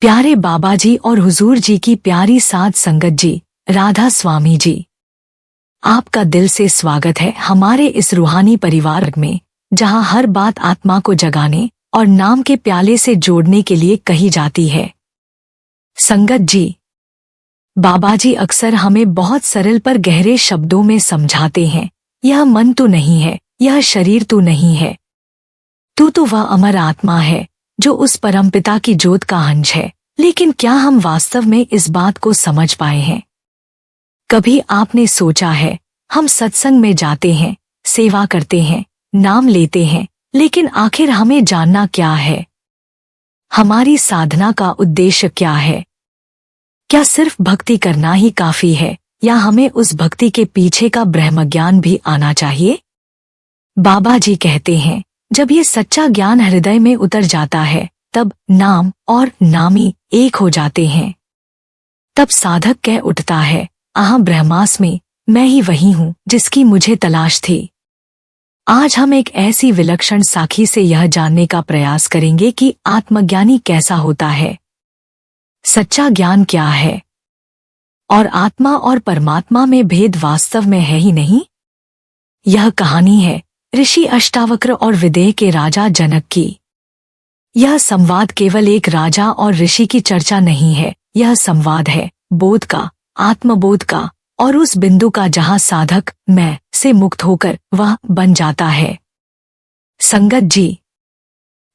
प्यारे बाबा जी और हुजूर जी की प्यारी साध संगत जी, राधा स्वामी जी, आपका दिल से स्वागत है हमारे इस रूहानी परिवार में, जहां हर बात आत्मा को जगाने और नाम के प्याले से जोड़ने के लिए कही जाती है। संगत जी, बाबा जी अक्सर हमें बहुत सरल पर गहरे शब्दों में समझाते हैं, यह मन तो नहीं है, यह शरीर तो नहीं है, तू तो वह अमर आत्मा है जो उस परमपिता की ज्योत का अंश है। लेकिन क्या हम वास्तव में इस बात को समझ पाए हैं? कभी आपने सोचा है, हम सत्संग में जाते हैं, सेवा करते हैं, नाम लेते हैं, लेकिन आखिर हमें जानना क्या है? हमारी साधना का उद्देश्य क्या है? क्या सिर्फ भक्ति करना ही काफी है, या हमें उस भक्ति के पीछे का ब्रह्म ज्ञान भी आना चाहिए? बाबा जी कहते हैं, जब ये सच्चा ज्ञान हृदय में उतर जाता है, तब नाम और नामी एक हो जाते हैं। तब साधक कह उठता है, आह ब्रह्मास्मि, मैं ही वही हूँ जिसकी मुझे तलाश थी। आज हम एक ऐसी विलक्षण साखी से यह जानने का प्रयास करेंगे कि आत्मज्ञानी कैसा होता है, सच्चा ज्ञान क्या है, और आत्मा और परमात्मा में भेद वास्तव में है ही नहीं। यह कहानी है ऋषि अष्टावक्र और विदेह के राजा जनक की। यह संवाद केवल एक राजा और ऋषि की चर्चा नहीं है, यह संवाद है बोध का, आत्मबोध का, और उस बिंदु का जहां साधक मैं से मुक्त होकर वह बन जाता है। संगत जी,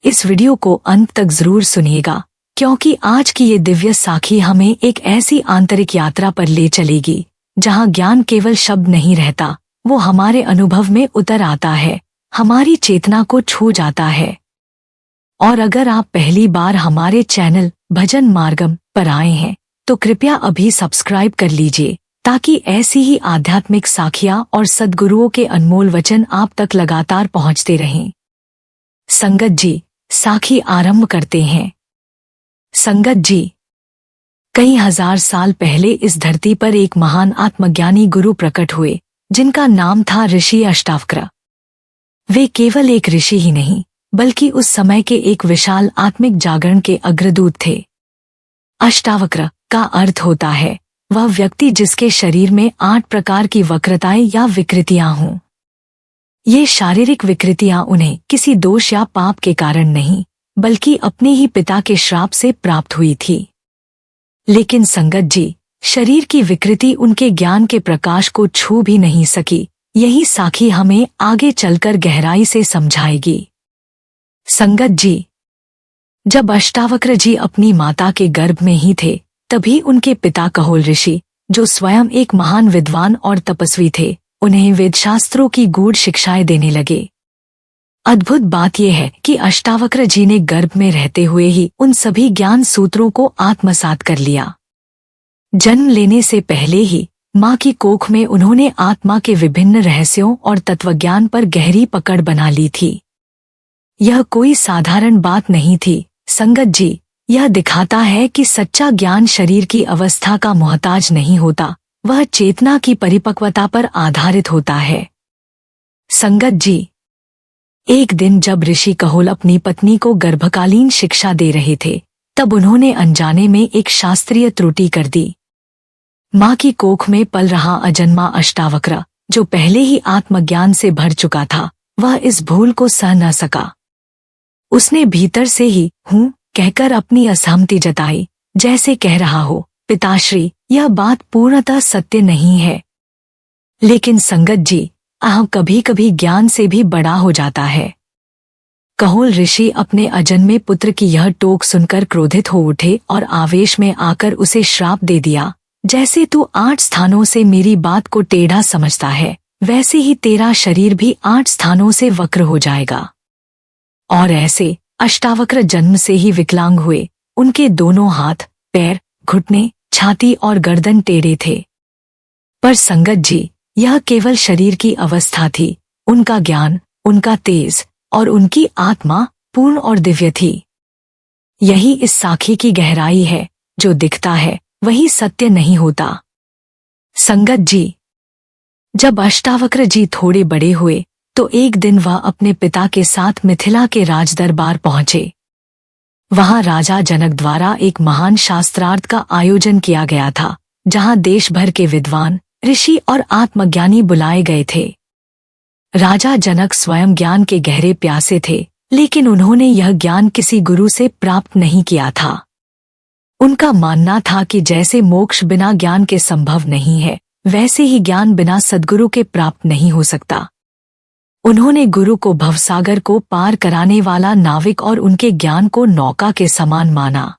इस वीडियो को अंत तक जरूर सुनिएगा, क्योंकि आज की ये दिव्य साखी हमें एक ऐसी आंतरिक यात्रा पर ले चलेगी जहां ज्ञान केवल शब्द नहीं रहता, वो हमारे अनुभव में उतर आता है, हमारी चेतना को छू जाता है। और अगर आप पहली बार हमारे चैनल भजन मार्गम पर आए हैं, तो कृपया अभी सब्सक्राइब कर लीजिए, ताकि ऐसी ही आध्यात्मिक साखियां और सद्गुरुओं के अनमोल वचन आप तक लगातार पहुंचते रहें। संगत जी, साखी आरंभ करते हैं। संगत जी, कई हजार साल पहले इस धरती पर एक महान आत्मज्ञानी गुरु प्रकट हुए, जिनका नाम था ऋषि अष्टावक्र। वे केवल एक ऋषि ही नहीं, बल्कि उस समय के एक विशाल आत्मिक जागरण के अग्रदूत थे। अष्टावक्र का अर्थ होता है वह व्यक्ति जिसके शरीर में 8 प्रकार की वक्रताएं या विकृतियां हों। ये शारीरिक विकृतियां उन्हें किसी दोष या पाप के कारण नहीं, बल्कि अपने ही पिता के श्राप से प्राप्त हुई थी। लेकिन संगत जी, शरीर की विकृति उनके ज्ञान के प्रकाश को छू भी नहीं सकी। यही साखी हमें आगे चलकर गहराई से समझाएगी। संगत जी, जब अष्टावक्र जी अपनी माता के गर्भ में ही थे, तभी उनके पिता कहोल ऋषि, जो स्वयं एक महान विद्वान और तपस्वी थे, उन्हें वेदशास्त्रों की गूढ़ शिक्षाएं देने लगे। अद्भुत बात यह है कि अष्टावक्र जी ने गर्भ में रहते हुए ही उन सभी ज्ञान सूत्रों को आत्मसात कर लिया। जन्म लेने से पहले ही माँ की कोख में उन्होंने आत्मा के विभिन्न रहस्यों और तत्वज्ञान पर गहरी पकड़ बना ली थी। यह कोई साधारण बात नहीं थी। संगत जी, यह दिखाता है कि सच्चा ज्ञान शरीर की अवस्था का मोहताज नहीं होता, वह चेतना की परिपक्वता पर आधारित होता है। संगत जी, एक दिन जब ऋषि कहोल अपनी पत्नी को गर्भकालीन शिक्षा दे रहे थे, तब उन्होंने अनजाने में एक शास्त्रीय त्रुटि कर दी। माँ की कोख में पल रहा अजन्मा अष्टावक्र, जो पहले ही आत्मज्ञान से भर चुका था, वह इस भूल को सह न सका। उसने भीतर से ही हूँ कहकर अपनी असहमति जताई, जैसे कह रहा हो, पिताश्री, यह बात पूर्णतः सत्य नहीं है। लेकिन संगत जी, कभी कभी ज्ञान से भी बड़ा हो जाता है। कहोल ऋषि अपने अजन्मे पुत्र की यह टोक सुनकर क्रोधित हो उठे और आवेश में आकर उसे श्राप दे दिया, जैसे तू 8 स्थानों से मेरी बात को टेढ़ा समझता है, वैसे ही तेरा शरीर भी 8 स्थानों से वक्र हो जाएगा। और ऐसे अष्टावक्र जन्म से ही विकलांग हुए। उनके दोनों हाथ, पैर, घुटने, छाती और गर्दन टेढ़े थे। पर संगत जी, यह केवल शरीर की अवस्था थी। उनका ज्ञान, उनका तेज और उनकी आत्मा पूर्ण और दिव्य थी। यही इस साखी की गहराई है, जो दिखता है वही सत्य नहीं होता। संगत जी, जब अष्टावक्र जी थोड़े बड़े हुए, तो एक दिन वह अपने पिता के साथ मिथिला के राजदरबार पहुंचे। वहां राजा जनक द्वारा एक महान शास्त्रार्थ का आयोजन किया गया था, जहां देश भर के विद्वान, ऋषि और आत्मज्ञानी बुलाए गए थे। राजा जनक स्वयं ज्ञान के गहरे प्यासे थे, लेकिन उन्होंने यह ज्ञान किसी गुरु से प्राप्त नहीं किया था। उनका मानना था कि जैसे मोक्ष बिना ज्ञान के संभव नहीं है, वैसे ही ज्ञान बिना सद्गुरु के प्राप्त नहीं हो सकता। उन्होंने गुरु को भवसागर को पार कराने वाला नाविक और उनके ज्ञान को नौका के समान माना।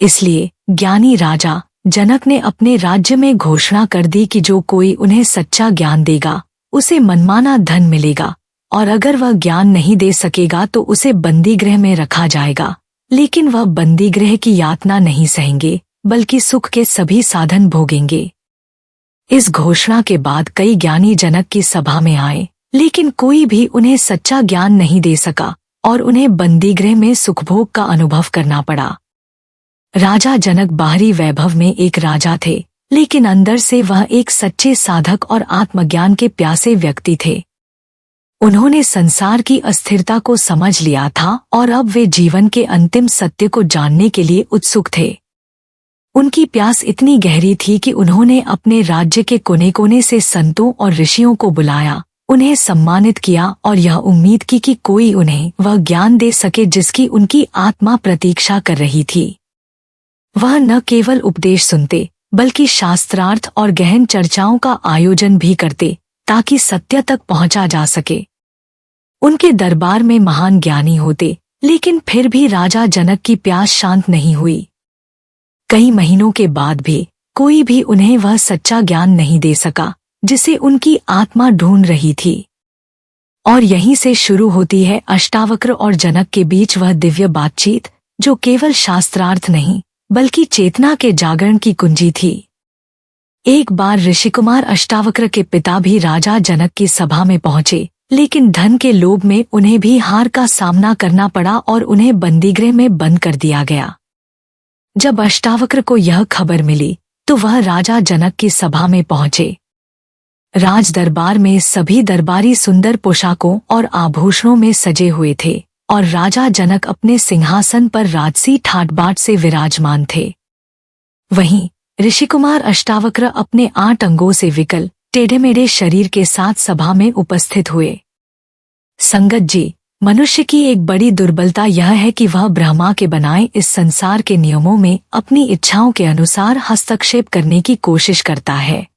इसलिए ज्ञानी राजा जनक ने अपने राज्य में घोषणा कर दी कि जो कोई उन्हें सच्चा ज्ञान देगा, उसे मनमाना धन मिलेगा, और अगर वह ज्ञान नहीं दे सकेगा तो उसे बंदीगृह में रखा जाएगा। लेकिन वह बंदीगृह की यातना नहीं सहेंगे, बल्कि सुख के सभी साधन भोगेंगे। इस घोषणा के बाद कई ज्ञानी जनक की सभा में आए, लेकिन कोई भी उन्हें सच्चा ज्ञान नहीं दे सका और उन्हें बंदीगृह में सुखभोग का अनुभव करना पड़ा। राजा जनक बाहरी वैभव में एक राजा थे, लेकिन अंदर से वह एक सच्चे साधक और आत्मज्ञान के प्यासे व्यक्ति थे। उन्होंने संसार की अस्थिरता को समझ लिया था और अब वे जीवन के अंतिम सत्य को जानने के लिए उत्सुक थे। उनकी प्यास इतनी गहरी थी कि उन्होंने अपने राज्य के कोने कोने से संतों और ऋषियों को बुलाया, उन्हें सम्मानित किया और यह उम्मीद की कि कोई उन्हें वह ज्ञान दे सके जिसकी उनकी आत्मा प्रतीक्षा कर रही थी। वह न केवल उपदेश सुनते, बल्कि शास्त्रार्थ और गहन चर्चाओं का आयोजन भी करते, ताकि सत्य तक पहुंचा जा सके। उनके दरबार में महान ज्ञानी होते, लेकिन फिर भी राजा जनक की प्यास शांत नहीं हुई। कई महीनों के बाद भी कोई भी उन्हें वह सच्चा ज्ञान नहीं दे सका जिसे उनकी आत्मा ढूंढ रही थी। और यहीं से शुरू होती है अष्टावक्र और जनक के बीच वह दिव्य बातचीत, जो केवल शास्त्रार्थ नहीं, बल्कि चेतना के जागरण की कुंजी थी। एक बार ऋषिकुमार अष्टावक्र के पिता भी राजा जनक की सभा में पहुंचे, लेकिन धन के लोभ में उन्हें भी हार का सामना करना पड़ा और उन्हें बंदीगृह में बंद कर दिया गया। जब अष्टावक्र को यह खबर मिली, तो वह राजा जनक की सभा में पहुंचे। राज दरबार में सभी दरबारी सुंदर पोशाकों और आभूषणों में सजे हुए थे, और राजा जनक अपने सिंहासन पर राजसी ठाट-बाट से विराजमान थे। वहीं ऋषिकुमार अष्टावक्र अपने 8 अंगों से विकल, टेढ़े-मेढ़े शरीर के साथ सभा में उपस्थित हुए। संगत जी, मनुष्य की एक बड़ी दुर्बलता यह है कि वह ब्रह्मा के बनाए इस संसार के नियमों में अपनी इच्छाओं के अनुसार हस्तक्षेप करने की कोशिश करता है।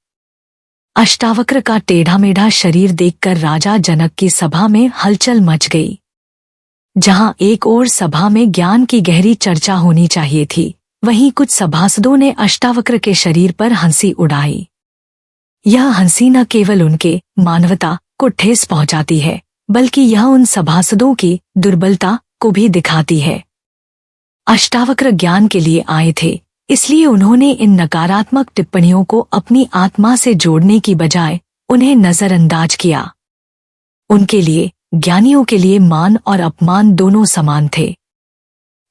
अष्टावक्र का टेढ़ा-मेढ़ा शरीर देखकर राजा जनक की सभा में हलचल मच गई। जहां एक ओर सभा में ज्ञान की गहरी चर्चा होनी चाहिए थी, वहीं कुछ सभासदों ने अष्टावक्र के शरीर पर हंसी उड़ाई। यह हंसी न केवल उनके मानवता को ठेस पहुंचाती है, बल्कि यह उन सभासदों की दुर्बलता को भी दिखाती है। अष्टावक्र ज्ञान के लिए आए थे, इसलिए उन्होंने इन नकारात्मक टिप्पणियों को अपनी आत्मा से जोड़ने की बजाय उन्हें नजरअंदाज किया। उनके लिए, ज्ञानियों के लिए मान और अपमान दोनों समान थे।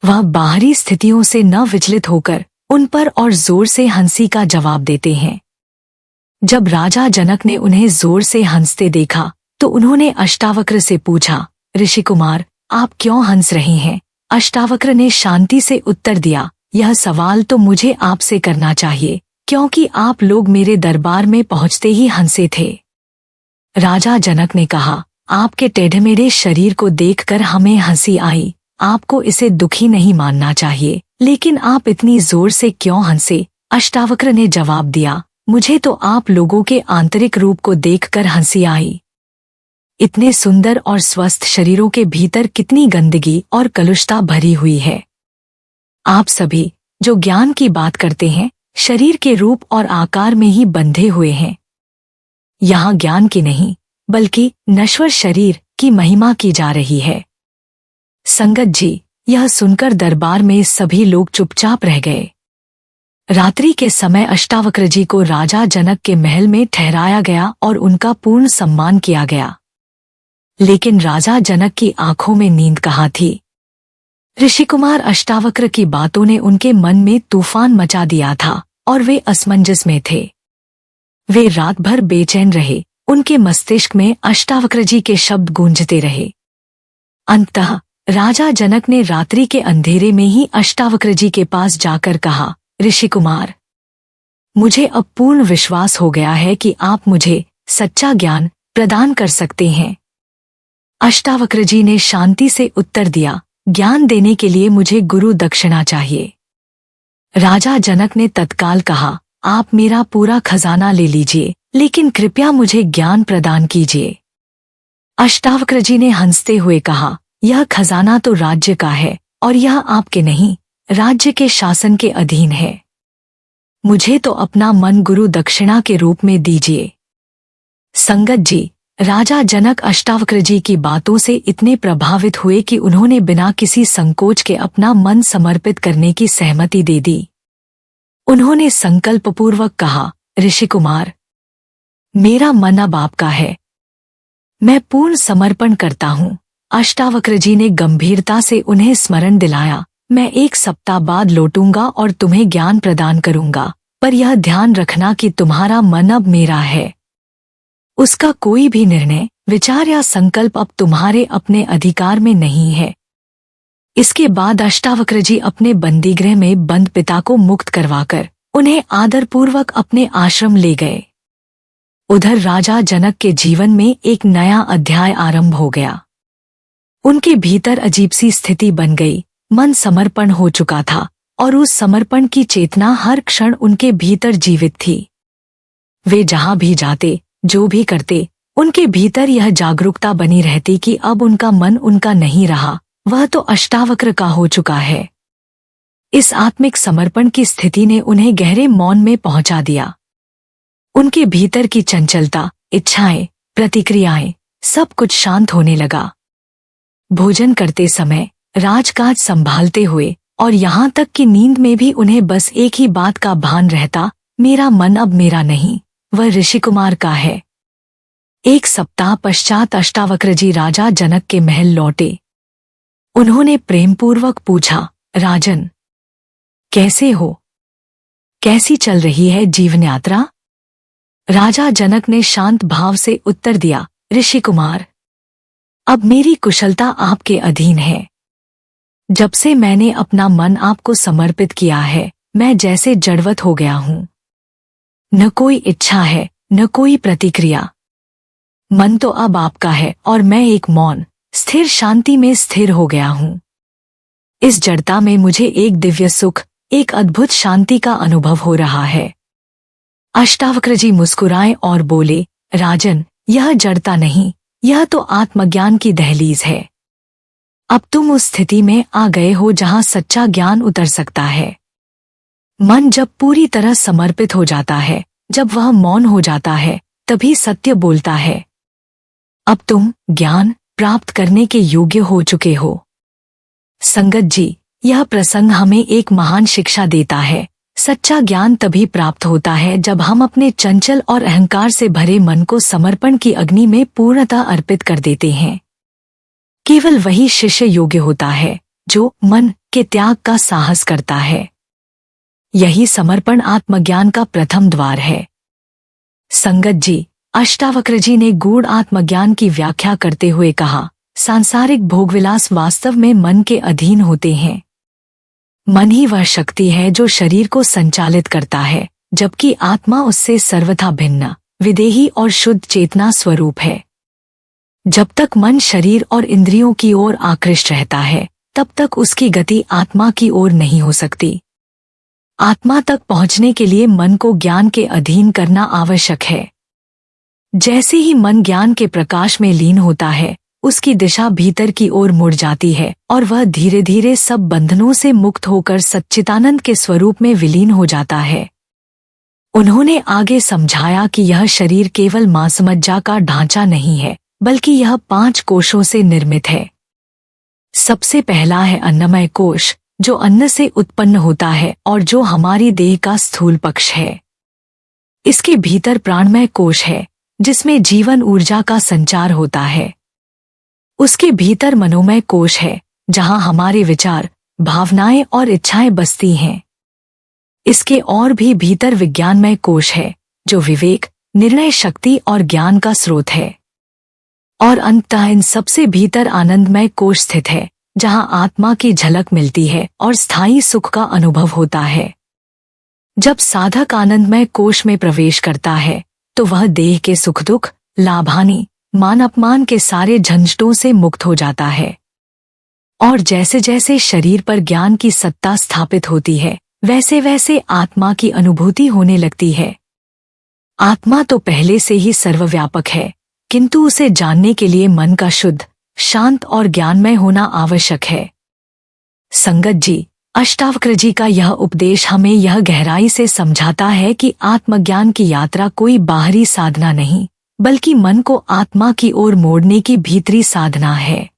वह बाहरी स्थितियों से न विचलित होकर उन पर और जोर से हंसी का जवाब देते हैं। जब राजा जनक ने उन्हें जोर से हंसते देखा, तो उन्होंने अष्टावक्र से पूछा, ऋषि कुमार, आप क्यों हंस रहे हैं? अष्टावक्र ने शांति से उत्तर दिया, यह सवाल तो मुझे आपसे करना चाहिए, क्योंकि आप लोग मेरे दरबार में पहुंचते ही हंसे थे। राजा जनक ने कहा, आपके टेढ़े-मेढ़े शरीर को देखकर हमें हंसी आई। आपको इसे दुखी नहीं मानना चाहिए, लेकिन आप इतनी जोर से क्यों हंसे? अष्टावक्र ने जवाब दिया, मुझे तो आप लोगों के आंतरिक रूप को देखकर हंसी आई। इतने सुंदर और स्वस्थ शरीरों के भीतर कितनी गंदगी और कलुषता भरी हुई है। आप सभी जो ज्ञान की बात करते हैं, शरीर के रूप और आकार में ही बंधे हुए हैं। यहाँ ज्ञान की नहीं, बल्कि नश्वर शरीर की महिमा की जा रही है। संगत जी, यह सुनकर दरबार में सभी लोग चुपचाप रह गए। रात्रि के समय अष्टावक्र जी को राजा जनक के महल में ठहराया गया और उनका पूर्ण सम्मान किया गया। लेकिन राजा जनक की आंखों में नींद कहाँ थी? ऋषिकुमार अष्टावक्र की बातों ने उनके मन में तूफान मचा दिया था और वे असमंजस में थे। वे रात भर बेचैन रहे, उनके मस्तिष्क में अष्टावक्र जी के शब्द गूंजते रहे। अंततः राजा जनक ने रात्रि के अंधेरे में ही अष्टावक्र जी के पास जाकर कहा, ऋषि कुमार, मुझे अब पूर्ण विश्वास हो गया है कि आप मुझे सच्चा ज्ञान प्रदान कर सकते हैं। अष्टावक्र जी ने शांति से उत्तर दिया, ज्ञान देने के लिए मुझे गुरु दक्षिणा चाहिए। राजा जनक ने तत्काल कहा, आप मेरा पूरा खजाना ले लीजिए, लेकिन कृपया मुझे ज्ञान प्रदान कीजिए। अष्टावक्र जी ने हंसते हुए कहा, यह खजाना तो राज्य का है और यह आपके नहीं, राज्य के शासन के अधीन है। मुझे तो अपना मन गुरु दक्षिणा के रूप में दीजिए। संगत जी, राजा जनक अष्टावक्र जी की बातों से इतने प्रभावित हुए कि उन्होंने बिना किसी संकोच के अपना मन समर्पित करने की सहमति दे दी। उन्होंने संकल्पपूर्वक कहा, ऋषि कुमार, मेरा मन अब आपका है, मैं पूर्ण समर्पण करता हूँ। अष्टावक्र जी ने गंभीरता से उन्हें स्मरण दिलाया, मैं 1 सप्ताह बाद लौटूंगा और तुम्हें ज्ञान प्रदान करूंगा, पर यह ध्यान रखना कि तुम्हारा मन अब मेरा है। उसका कोई भी निर्णय, विचार या संकल्प अब तुम्हारे अपने अधिकार में नहीं है। इसके बाद अष्टावक्र जी अपने बंदीगृह में बंद पिता को मुक्त करवाकर उन्हें आदरपूर्वक अपने आश्रम ले गए। उधर राजा जनक के जीवन में एक नया अध्याय आरंभ हो गया। उनके भीतर अजीब सी स्थिति बन गई, मन समर्पण हो चुका था और उस समर्पण की चेतना हर क्षण उनके भीतर जीवित थी। वे जहां भी जाते, जो भी करते, उनके भीतर यह जागरूकता बनी रहती कि अब उनका मन उनका नहीं रहा, वह तो अष्टावक्र का हो चुका है। इस आत्मिक समर्पण की स्थिति ने उन्हें गहरे मौन में पहुंचा दिया। उनके भीतर की चंचलता, इच्छाएं, प्रतिक्रियाएं, सब कुछ शांत होने लगा। भोजन करते समय, राजकाज संभालते हुए और यहाँ तक कि नींद में भी उन्हें बस एक ही बात का भान रहता, मेरा मन अब मेरा नहीं, वह ऋषि कुमार का है। 1 सप्ताह पश्चात अष्टावक्र जी राजा जनक के महल लौटे। उन्होंने प्रेमपूर्वक पूछा, राजन, कैसे हो? कैसी चल रही है जीवन यात्रा? राजा जनक ने शांत भाव से उत्तर दिया, ऋषि कुमार, अब मेरी कुशलता आपके अधीन है। जब से मैंने अपना मन आपको समर्पित किया है, मैं जैसे जड़वत हो गया हूँ। न कोई इच्छा है, न कोई प्रतिक्रिया। मन तो अब आपका है और मैं एक मौन, स्थिर शांति में स्थिर हो गया हूँ। इस जड़ता में मुझे एक दिव्य सुख, एक अद्भुत शांति का अनुभव हो रहा है। अष्टावक्र जी मुस्कुराए और बोले, राजन, यह जड़ता नहीं, यह तो आत्मज्ञान की दहलीज है। अब तुम उस स्थिति में आ गए हो जहां सच्चा ज्ञान उतर सकता है। मन जब पूरी तरह समर्पित हो जाता है, जब वह मौन हो जाता है, तभी सत्य बोलता है। अब तुम ज्ञान प्राप्त करने के योग्य हो चुके हो। संगत जी, यह प्रसंग हमें एक महान शिक्षा देता है। सच्चा ज्ञान तभी प्राप्त होता है जब हम अपने चंचल और अहंकार से भरे मन को समर्पण की अग्नि में पूर्णतः अर्पित कर देते हैं। केवल वही शिष्य योग्य होता है जो मन के त्याग का साहस करता है। यही समर्पण आत्मज्ञान का प्रथम द्वार है। संगत जी, अष्टावक्र जी ने गूढ़ आत्मज्ञान की व्याख्या करते हुए कहा, सांसारिक भोगविलास वास्तव में मन के अधीन होते हैं। मन ही वह शक्ति है जो शरीर को संचालित करता है, जबकि आत्मा उससे सर्वथा भिन्न, विदेही और शुद्ध चेतना स्वरूप है। जब तक मन शरीर और इंद्रियों की ओर आकृष्ट रहता है, तब तक उसकी गति आत्मा की ओर नहीं हो सकती। आत्मा तक पहुंचने के लिए मन को ज्ञान के अधीन करना आवश्यक है। जैसे ही मन ज्ञान के प्रकाश में लीन होता है, उसकी दिशा भीतर की ओर मुड़ जाती है और वह धीरे धीरे सब बंधनों से मुक्त होकर सच्चिदानंद के स्वरूप में विलीन हो जाता है। उन्होंने आगे समझाया कि यह शरीर केवल मांसमज्जा का ढांचा नहीं है, बल्कि यह 5 कोशों से निर्मित है। सबसे पहला है अन्नमय कोश, जो अन्न से उत्पन्न होता है और जो हमारी देह का स्थूल पक्ष है। इसके भीतर प्राणमय कोश है, जिसमें जीवन ऊर्जा का संचार होता है। उसके भीतर मनोमय कोश है, जहां हमारे विचार, भावनाएं और इच्छाएं बसती हैं। इसके और भी भीतर विज्ञानमय कोश है, जो विवेक, निर्णय शक्ति और ज्ञान का स्रोत है। और अंततः इन सबसे भीतर आनंदमय कोश स्थित है, जहां आत्मा की झलक मिलती है और स्थायी सुख का अनुभव होता है। जब साधक आनंदमय कोश में प्रवेश करता है तो वह देह के सुख दुख, लाभ हानि, मान अपमान के सारे झंझटों से मुक्त हो जाता है। और जैसे जैसे शरीर पर ज्ञान की सत्ता स्थापित होती है, वैसे वैसे आत्मा की अनुभूति होने लगती है। आत्मा तो पहले से ही सर्वव्यापक है, किंतु उसे जानने के लिए मन का शुद्ध, शांत और ज्ञानमय होना आवश्यक है। संगत जी, अष्टावक्र जी का यह उपदेश हमें यह गहराई से समझाता है कि आत्मज्ञान की यात्रा कोई बाहरी साधना नहीं, बल्कि मन को आत्मा की ओर मोड़ने की भीतरी साधना है।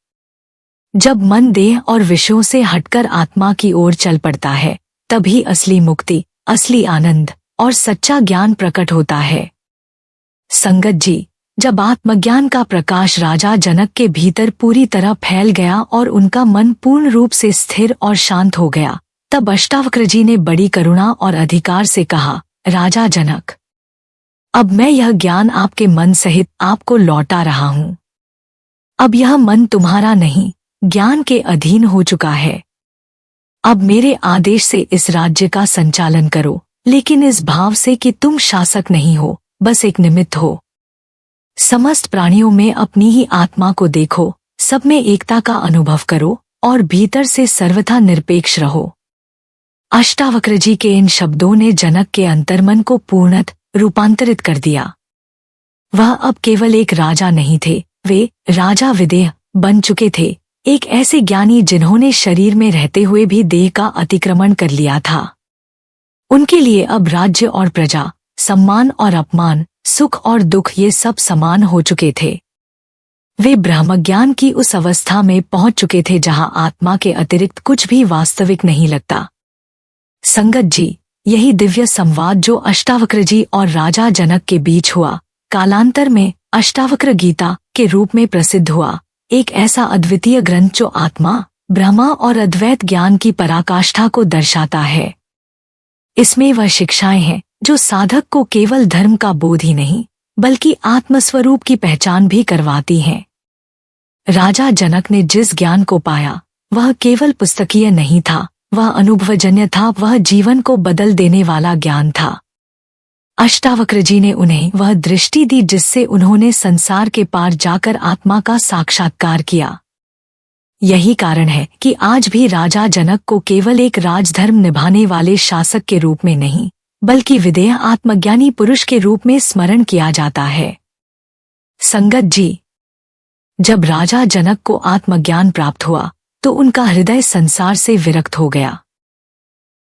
जब मन देह और विषयों से हटकर आत्मा की ओर चल पड़ता है, तभी असली मुक्ति, असली आनंद और सच्चा ज्ञान प्रकट होता है। संगत जी, जब आत्मज्ञान का प्रकाश राजा जनक के भीतर पूरी तरह फैल गया और उनका मन पूर्ण रूप से स्थिर और शांत हो गया, तब अष्टावक्र जी ने बड़ी करुणा और अधिकार से कहा, राजा जनक, अब मैं यह ज्ञान आपके मन सहित आपको लौटा रहा हूँ। अब यह मन तुम्हारा नहीं, ज्ञान के अधीन हो चुका है। अब मेरे आदेश से इस राज्य का संचालन करो, लेकिन इस भाव से कि तुम शासक नहीं हो, बस एक निमित्त हो। समस्त प्राणियों में अपनी ही आत्मा को देखो, सब में एकता का अनुभव करो और भीतर से सर्वथा निरपेक्ष रहो। अष्टावक्र जी के इन शब्दों ने जनक के अंतर्मन को पूर्णतः रूपांतरित कर दिया। वह अब केवल एक राजा नहीं थे, वे राजा विदेह बन चुके थे, एक ऐसे ज्ञानी जिन्होंने शरीर में रहते हुए भी देह का अतिक्रमण कर लिया था। उनके लिए अब राज्य और प्रजा, सम्मान और अपमान, सुख और दुख ये सब समान हो चुके थे। वे ब्रह्मज्ञान की उस अवस्था में पहुंच चुके थे जहां आत्मा के अतिरिक्त कुछ भी वास्तविक नहीं लगता। संगत जी, यही दिव्य संवाद जो अष्टावक्र जी और राजा जनक के बीच हुआ, कालांतर में अष्टावक्र गीता के रूप में प्रसिद्ध हुआ, एक ऐसा अद्वितीय ग्रंथ जो आत्मा, ब्रह्मा और अद्वैत ज्ञान की पराकाष्ठा को दर्शाता है। इसमें वह शिक्षाएं हैं जो साधक को केवल धर्म का बोध ही नहीं, बल्कि आत्मस्वरूप की पहचान भी करवाती हैं। राजा जनक ने जिस ज्ञान को पाया, वह केवल पुस्तकीय नहीं था, वह अनुभवजन्य था, वह जीवन को बदल देने वाला ज्ञान था। अष्टावक्र जी ने उन्हें वह दृष्टि दी जिससे उन्होंने संसार के पार जाकर आत्मा का साक्षात्कार किया। यही कारण है कि आज भी राजा जनक को केवल एक राजधर्म निभाने वाले शासक के रूप में नहीं, बल्कि विदेह आत्मज्ञानी पुरुष के रूप में स्मरण किया जाता है। संगत जी, जब राजा जनक को आत्मज्ञान प्राप्त हुआ तो उनका हृदय संसार से विरक्त हो गया।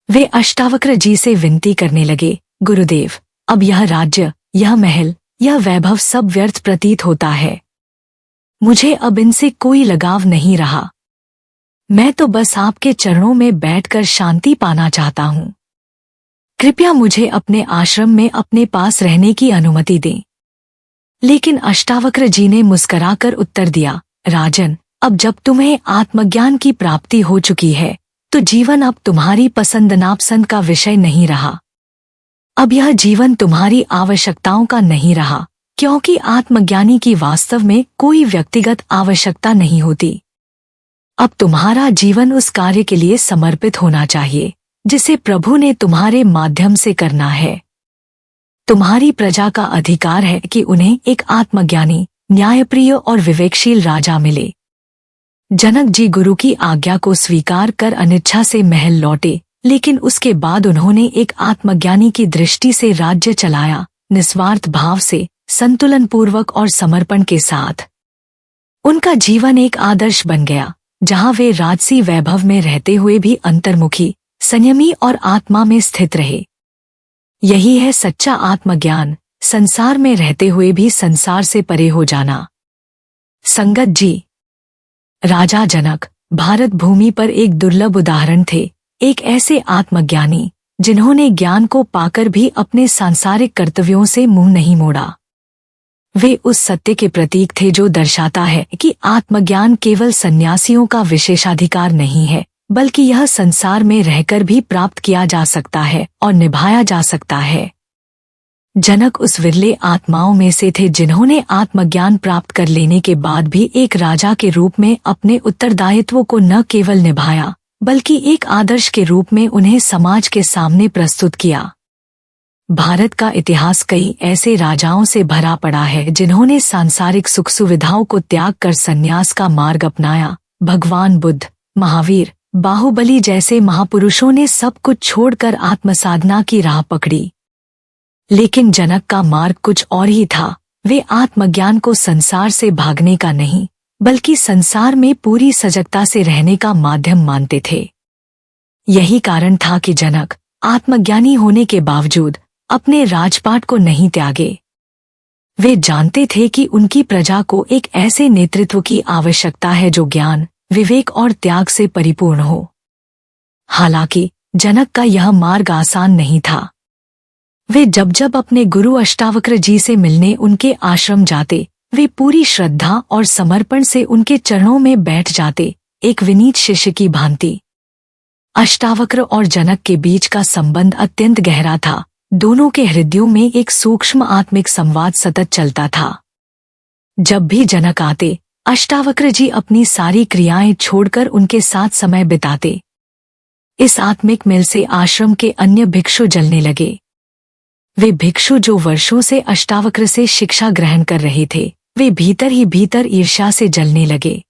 वे अष्टावक्र जी से विनती करने लगे, गुरुदेव, अब यह राज्य, यह महल, यह वैभव सब व्यर्थ प्रतीत होता है। मुझे अब इनसे कोई लगाव नहीं रहा। मैं तो बस आपके चरणों में बैठकर शांति पाना चाहता हूँ। कृपया मुझे अपने आश्रम में अपने पास रहने की अनुमति दें। लेकिन अष्टावक्र जी ने मुस्कुराकर उत्तर दिया, राजन, अब जब तुम्हें आत्मज्ञान की प्राप्ति हो चुकी है, तो जीवन अब तुम्हारी पसंद नापसंद का विषय नहीं रहा। अब यह जीवन तुम्हारी आवश्यकताओं का नहीं रहा, क्योंकि आत्मज्ञानी की वास्तव में कोई व्यक्तिगत आवश्यकता नहीं होती। अब तुम्हारा जीवन उस कार्य के लिए समर्पित होना चाहिए जिसे प्रभु ने तुम्हारे माध्यम से करना है। तुम्हारी प्रजा का अधिकार है कि उन्हें एक आत्मज्ञानी, न्यायप्रिय और विवेकशील राजा मिले। जनक जी गुरु की आज्ञा को स्वीकार कर अनिच्छा से महल लौटे, लेकिन उसके बाद उन्होंने एक आत्मज्ञानी की दृष्टि से राज्य चलाया, निस्वार्थ भाव से, संतुलन पूर्वक और समर्पण के साथ। उनका जीवन एक आदर्श बन गया, जहां वे राजसी वैभव में रहते हुए भी अंतर्मुखी, संयमी और आत्मा में स्थित रहे। यही है सच्चा आत्मज्ञान, संसार में रहते हुए भी संसार से परे हो जाना। संगत जी, राजा जनक भारत भूमि पर एक दुर्लभ उदाहरण थे, एक ऐसे आत्मज्ञानी जिन्होंने ज्ञान को पाकर भी अपने सांसारिक कर्तव्यों से मुंह नहीं मोड़ा। वे उस सत्य के प्रतीक थे जो दर्शाता है कि आत्मज्ञान केवल सन्यासियों का विशेषाधिकार नहीं है, बल्कि यह संसार में रहकर भी प्राप्त किया जा सकता है और निभाया जा सकता है। जनक उस विरले आत्माओं में से थे जिन्होंने आत्मज्ञान प्राप्त कर लेने के बाद भी एक राजा के रूप में अपने उत्तरदायित्वों को न केवल निभाया बल्कि एक आदर्श के रूप में उन्हें समाज के सामने प्रस्तुत किया। भारत का इतिहास कई ऐसे राजाओं से भरा पड़ा है जिन्होंने सांसारिक सुख सुविधाओं को त्याग कर संन्यास का मार्ग अपनाया। भगवान बुद्ध, महावीर, बाहुबली जैसे महापुरुषों ने सब कुछ छोड़कर आत्मसाधना की राह पकड़ी। लेकिन जनक का मार्ग कुछ और ही था। वे आत्मज्ञान को संसार से भागने का नहीं बल्कि संसार में पूरी सजगता से रहने का माध्यम मानते थे। यही कारण था कि जनक आत्मज्ञानी होने के बावजूद अपने राजपाट को नहीं त्यागे। वे जानते थे कि उनकी प्रजा को एक ऐसे नेतृत्व की आवश्यकता है जो ज्ञान, विवेक और त्याग से परिपूर्ण हो। हालांकि जनक का यह मार्ग आसान नहीं था। वे जब जब अपने गुरु अष्टावक्र जी से मिलने उनके आश्रम जाते, वे पूरी श्रद्धा और समर्पण से उनके चरणों में बैठ जाते, एक विनीत शिष्य की भांति। अष्टावक्र और जनक के बीच का संबंध अत्यंत गहरा था। दोनों के हृदयों में एक सूक्ष्म आत्मिक संवाद सतत चलता था। जब भी जनक आते, अष्टावक्र जी अपनी सारी क्रियाएं छोड़कर उनके साथ समय बिताते। इस आत्मिक मेल से आश्रम के अन्य भिक्षु जलने लगे। वे भिक्षु जो वर्षों से अष्टावक्र से शिक्षा ग्रहण कर रहे थे, वे भीतर ही भीतर ईर्ष्या से जलने लगे।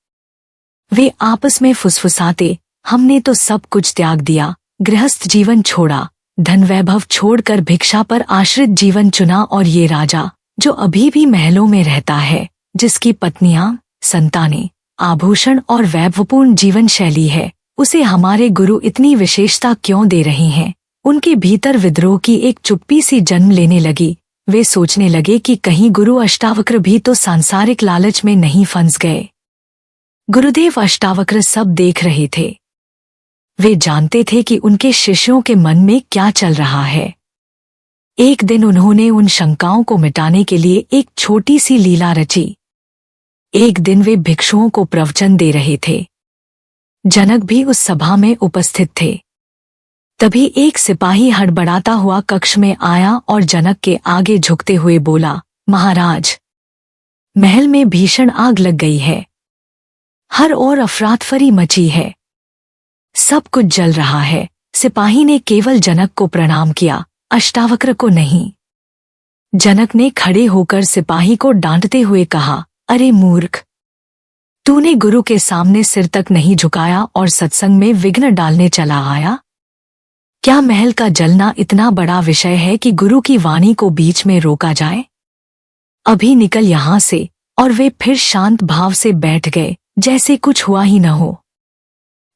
वे आपस में फुसफुसाते, हमने तो सब कुछ त्याग दिया, गृहस्थ जीवन छोड़ा, धन वैभव छोड़कर भिक्षा पर आश्रित जीवन चुना, और ये राजा जो अभी भी महलों में रहता है, जिसकी पत्नियां, संतानें, आभूषण और वैभवपूर्ण जीवन शैली है, उसे हमारे गुरु इतनी विशेषता क्यों दे रहे हैं। उनके भीतर विद्रोह की एक चुप्पी सी जन्म लेने लगी। वे सोचने लगे कि कहीं गुरु अष्टावक्र भी तो सांसारिक लालच में नहीं फंस गए। गुरुदेव अष्टावक्र सब देख रहे थे। वे जानते थे कि उनके शिष्यों के मन में क्या चल रहा है। एक दिन उन्होंने उन शंकाओं को मिटाने के लिए एक छोटी सी लीला रची। एक दिन वे भिक्षुओं को प्रवचन दे रहे थे। जनक भी उस सभा में उपस्थित थे। तभी एक सिपाही हड़बड़ाता हुआ कक्ष में आया और जनक के आगे झुकते हुए बोला, महाराज, महल में भीषण आग लग गई है। हर ओर अफरातफरी मची है। सब कुछ जल रहा है। सिपाही ने केवल जनक को प्रणाम किया, अष्टावक्र को नहीं। जनक ने खड़े होकर सिपाही को डांटते हुए कहा, अरे मूर्ख, तूने गुरु के सामने सिर तक नहीं झुकाया और सत्संग में विघ्न डालने चला आया। क्या महल का जलना इतना बड़ा विषय है कि गुरु की वाणी को बीच में रोका जाए? अभी निकल यहां से। और वे फिर शांत भाव से बैठ गए, जैसे कुछ हुआ ही न हो।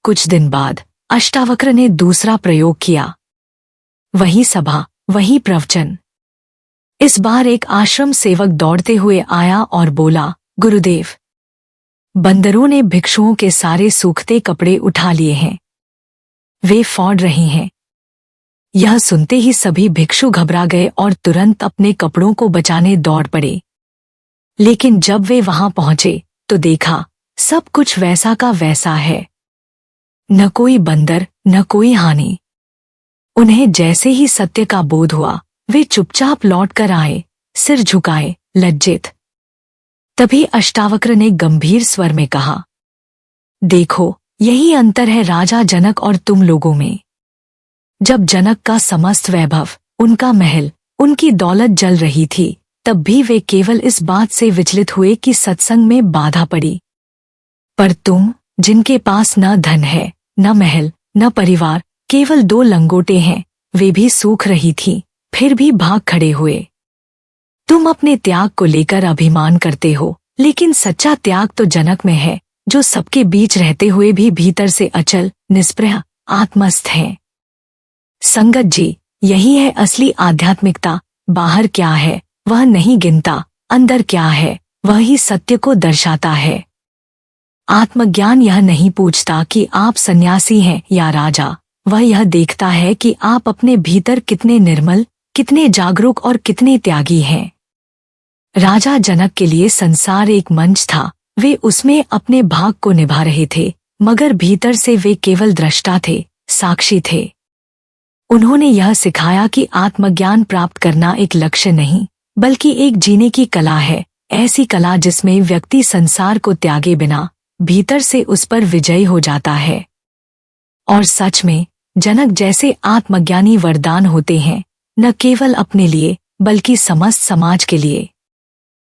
कुछ दिन बाद अष्टावक्र ने दूसरा प्रयोग किया। वही सभा, वही प्रवचन। इस बार एक आश्रम सेवक दौड़ते हुए आया और बोला, गुरुदेव, बंदरों ने भिक्षुओं के सारे सूखते कपड़े उठा लिए हैं। वे फाड़ रहे हैं। यह सुनते ही सभी भिक्षु घबरा गए और तुरंत अपने कपड़ों को बचाने दौड़ पड़े। लेकिन जब वे वहां पहुंचे तो देखा सब कुछ वैसा का वैसा है। न कोई बंदर, न कोई हानि। उन्हें जैसे ही सत्य का बोध हुआ, वे चुपचाप लौट कर आए, सिर झुकाए, लज्जित। तभी अष्टावक्र ने गंभीर स्वर में कहा, देखो, यही अंतर है राजा जनक और तुम लोगों में। जब जनक का समस्त वैभव, उनका महल, उनकी दौलत जल रही थी, तब भी वे केवल इस बात से विचलित हुए कि सत्संग में बाधा पड़ी। पर तुम, जिनके पास न धन है, न महल, न परिवार, केवल 2 लंगोटे हैं, वे भी सूख रही थीं, फिर भी भाग खड़े हुए। तुम अपने त्याग को लेकर अभिमान करते हो, लेकिन सच्चा त्याग तो जनक में है, जो सबके बीच रहते हुए भी भीतर से अचल, निष्प्रह, आत्मस्थ है। संगत जी, यही है असली आध्यात्मिकता। बाहर क्या है वह नहीं गिनता, अंदर क्या है वह ही सत्य को दर्शाता है। आत्मज्ञान यह नहीं पूछता कि आप सन्यासी हैं या राजा, वह यह देखता है कि आप अपने भीतर कितने निर्मल, कितने जागरूक और कितने त्यागी हैं। राजा जनक के लिए संसार एक मंच था। वे उसमें अपने भाग को निभा रहे थे, मगर भीतर से वे केवल दृष्टा थे, साक्षी थे। उन्होंने यह सिखाया कि आत्मज्ञान प्राप्त करना एक लक्ष्य नहीं बल्कि एक जीने की कला है, ऐसी कला जिसमें व्यक्ति संसार को त्यागे बिना भीतर से उस पर विजयी हो जाता है। और सच में जनक जैसे आत्मज्ञानी वरदान होते हैं, न केवल अपने लिए बल्कि समस्त समाज के लिए।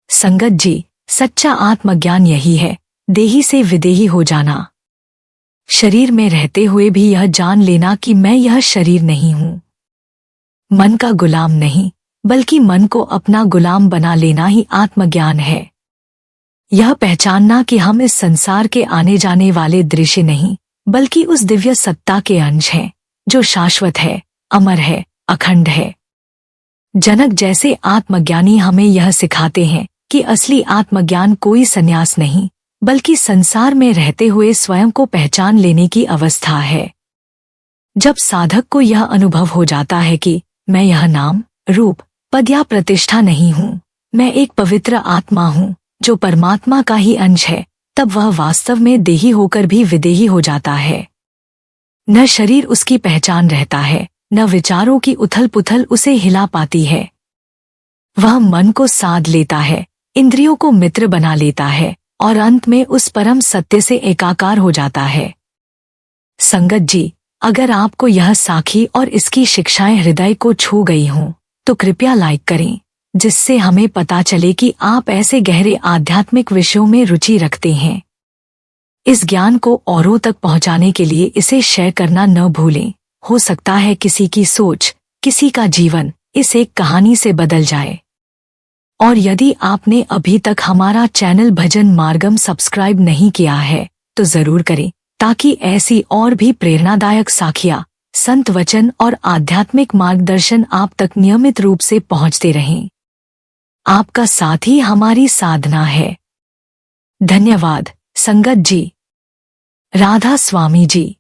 संगत जी, सच्चा आत्मज्ञान यही है, देही से विदेही हो जाना। शरीर में रहते हुए भी यह जान लेना कि मैं यह शरीर नहीं हूँ। मन का गुलाम नहीं बल्कि मन को अपना गुलाम बना लेना ही आत्मज्ञान है। यह पहचानना कि हम इस संसार के आने जाने वाले दृश्य नहीं बल्कि उस दिव्य सत्ता के अंश हैं, जो शाश्वत है, अमर है, अखंड है। जनक जैसे आत्मज्ञानी हमें यह सिखाते हैं कि असली आत्मज्ञान कोई संन्यास नहीं बल्कि संसार में रहते हुए स्वयं को पहचान लेने की अवस्था है। जब साधक को यह अनुभव हो जाता है कि मैं यह नाम, रूप, पद या प्रतिष्ठा नहीं हूँ, मैं एक पवित्र आत्मा हूँ जो परमात्मा का ही अंश है, तब वह वास्तव में देही होकर भी विदेही हो जाता है। न शरीर उसकी पहचान रहता है, न विचारों की उथल पुथल उसे हिला पाती है। वह मन को साध लेता है, इंद्रियों को मित्र बना लेता है और अंत में उस परम सत्य से एकाकार हो जाता है। संगत जी, अगर आपको यह साखी और इसकी शिक्षाएं हृदय को छू गई हों, तो कृपया लाइक करें, जिससे हमें पता चले कि आप ऐसे गहरे आध्यात्मिक विषयों में रुचि रखते हैं। इस ज्ञान को औरों तक पहुंचाने के लिए इसे शेयर करना न भूलें। हो सकता है किसी की सोच, किसी का जीवन इस एक कहानी से बदल जाए। और यदि आपने अभी तक हमारा चैनल भजन मार्गम सब्सक्राइब नहीं किया है, तो जरूर करें, ताकि ऐसी और भी प्रेरणादायक साखियां, संत वचन और आध्यात्मिक मार्गदर्शन आप तक नियमित रूप से पहुंचते रहें। आपका साथ ही हमारी साधना है। धन्यवाद संगत जी। राधा स्वामी जी।